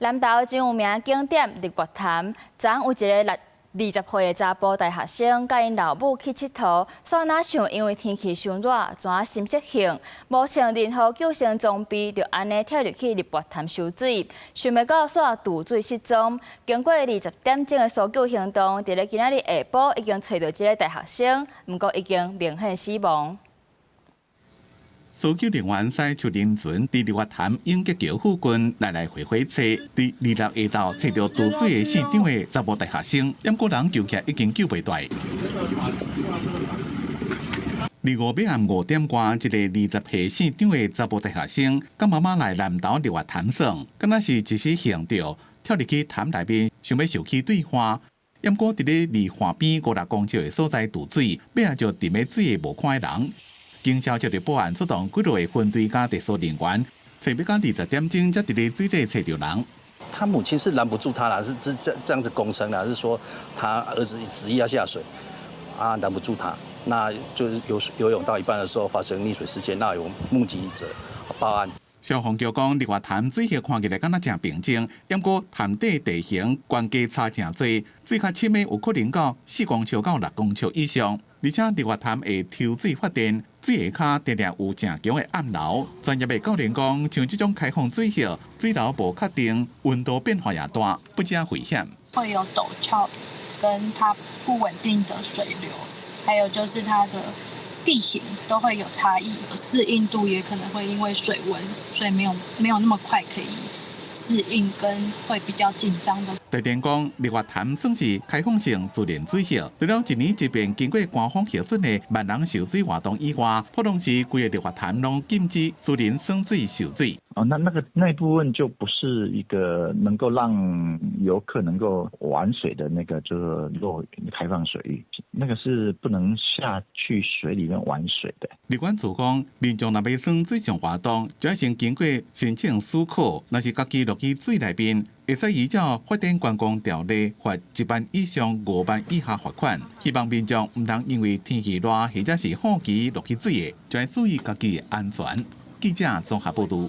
南投真有名景點日月潭，昨有一個20歲的查甫大學生，甲因老母去佚佗，煞哪想因為天氣傷熱，全心色性，無穿任何救生裝備，就安尼跳入去日月潭游水，想袂到煞渡水失蹤。經過20點鐘的搜救行動，佇咧今仔日下晡已經找到這個大學生，不過已經明顯死亡。搜救人員使出人船，佇日月潭永吉橋附近來回找，佇26下晝找到渡水的現場的查某大學生，掩個人救起來已經救袂大。25尾暗5點半，一個20歲現場的查某大學生，甲媽媽來南投日月潭耍，敢若是一時興着跳入去潭內面，想要受起對化。掩個佇咧離岸邊5-6公尺的所在渡水，尾仔就沉喺水的無看的人。警消接到報案，出動幾路的分隊加特殊人員，找要到20點鐘才佇咧水底找到人。他母親是攔不住他啦，是這樣子供稱啦，是說他兒子執意要下水，啊攔不住他，那就是游泳到一半的時候發生溺水事件，那有目擊者報案。消防局講，日月潭水系看起來敢若正平靜，不過潭底地形懸崖差真多，水較深的有可能到4公尺到6公尺以上。而且日月潭會抽水發電，水下骹常常有正強的暗流。專業的教練講，像這種開放水系，水流無確定，溫度變化也大，不加危險。會有陡峭，跟它不穩定的水流，還有就是它的地形都會有差異，適應度也可能會因為水溫，所以沒有那麼快可以適應，跟會比較緊張的。台電講，日月潭算是開放性自然水系，除了一年一遍經過官方核准的萬人游水活動以外，普通時規個日月潭攏禁止私人耍水游水。哦，那部分就不是一個能夠讓遊客能夠玩水的那個，就是開放水域，那個是不能下去水裡面玩水的。立管處講，民眾若要耍水上活動，就要先經過申請許可，若是家己落去水內邊，會使依照發展觀光條例罰1萬以上5萬以下罰款。希望民眾唔通因為天氣熱或者是好奇落去水的，就要注意家己的安全。記者綜合報道。